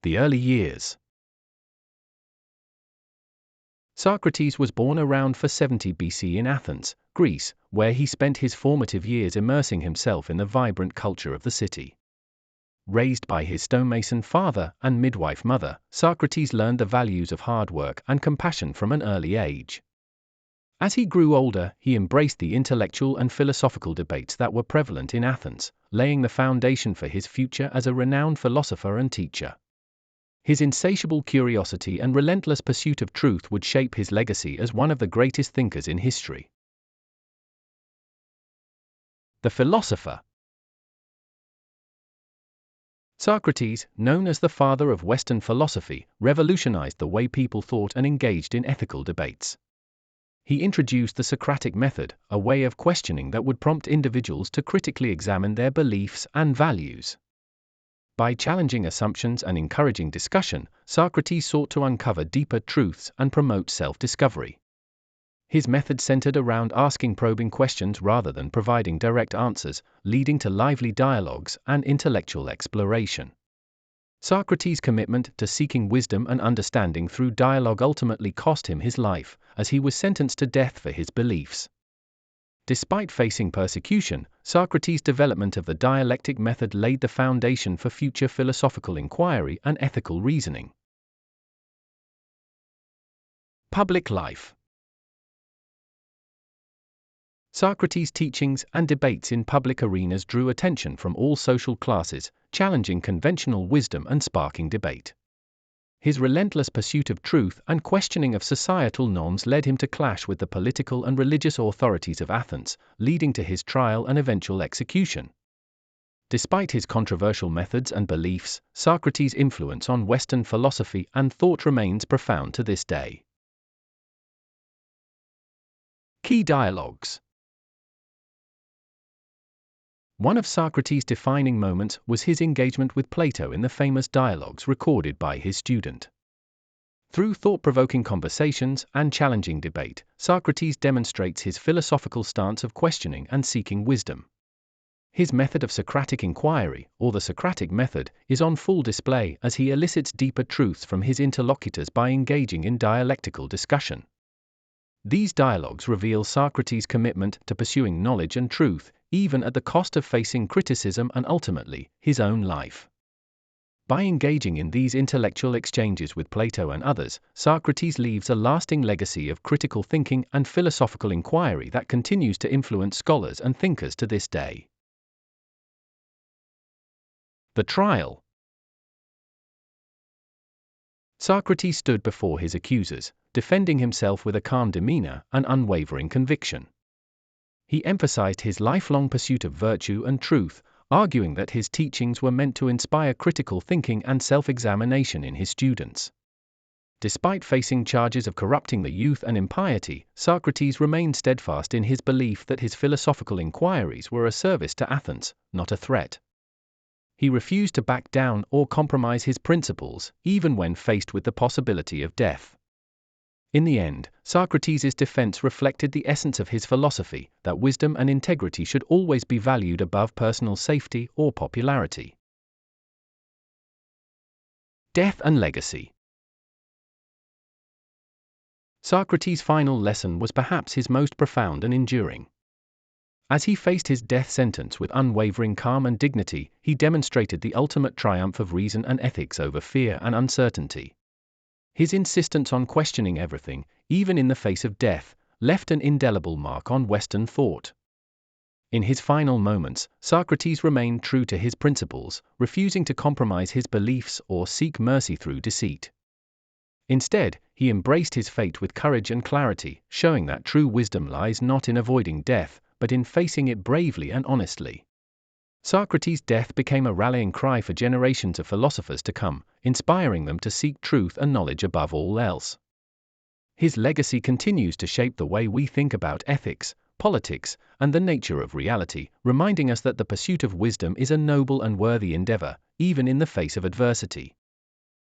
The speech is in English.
The early years. Socrates was born around 470 BC in Athens, Greece, where he spent his formative years immersing himself in the vibrant culture of the city. Raised by his stonemason father and midwife mother, Socrates learned the values of hard work and compassion from an early age. As he grew older, he embraced the intellectual and philosophical debates that were prevalent in Athens, laying the foundation for his future as a renowned philosopher and teacher. His insatiable curiosity and relentless pursuit of truth would shape his legacy as one of the greatest thinkers in history. The philosopher. Socrates, known as the father of Western philosophy, revolutionized the way people thought and engaged in ethical debates. He introduced the Socratic method, a way of questioning that would prompt individuals to critically examine their beliefs and values. By challenging assumptions and encouraging discussion, Socrates sought to uncover deeper truths and promote self-discovery. His method centered around asking probing questions rather than providing direct answers, leading to lively dialogues and intellectual exploration. Socrates' commitment to seeking wisdom and understanding through dialogue ultimately cost him his life, as he was sentenced to death for his beliefs. Despite facing persecution, Socrates' development of the dialectic method laid the foundation for future philosophical inquiry and ethical reasoning. Public life. Socrates' teachings and debates in public arenas drew attention from all social classes, challenging conventional wisdom and sparking debate. His relentless pursuit of truth and questioning of societal norms led him to clash with the political and religious authorities of Athens, leading to his trial and eventual execution. Despite his controversial methods and beliefs, Socrates' influence on Western philosophy and thought remains profound to this day. Key dialogues. One of Socrates' defining moments was his engagement with Plato in the famous dialogues recorded by his student. Through thought-provoking conversations and challenging debate, Socrates demonstrates his philosophical stance of questioning and seeking wisdom. His method of Socratic inquiry, or the Socratic method, is on full display as he elicits deeper truths from his interlocutors by engaging in dialectical discussion. These dialogues reveal Socrates' commitment to pursuing knowledge and truth, even at the cost of facing criticism and ultimately, his own life. By engaging in these intellectual exchanges with Plato and others, Socrates leaves a lasting legacy of critical thinking and philosophical inquiry that continues to influence scholars and thinkers to this day. The trial. Socrates stood before his accusers, defending himself with a calm demeanor and unwavering conviction. He emphasized his lifelong pursuit of virtue and truth, arguing that his teachings were meant to inspire critical thinking and self-examination in his students. Despite facing charges of corrupting the youth and impiety, Socrates remained steadfast in his belief that his philosophical inquiries were a service to Athens, not a threat. He refused to back down or compromise his principles, even when faced with the possibility of death. In the end, Socrates' defense reflected the essence of his philosophy, that wisdom and integrity should always be valued above personal safety or popularity. Death and legacy. Socrates' final lesson was perhaps his most profound and enduring. As he faced his death sentence with unwavering calm and dignity, he demonstrated the ultimate triumph of reason and ethics over fear and uncertainty. His insistence on questioning everything, even in the face of death, left an indelible mark on Western thought. In his final moments, Socrates remained true to his principles, refusing to compromise his beliefs or seek mercy through deceit. Instead, he embraced his fate with courage and clarity, showing that true wisdom lies not in avoiding death, but in facing it bravely and honestly. Socrates' death became a rallying cry for generations of philosophers to come, inspiring them to seek truth and knowledge above all else. His legacy continues to shape the way we think about ethics, politics, and the nature of reality, reminding us that the pursuit of wisdom is a noble and worthy endeavor, even in the face of adversity.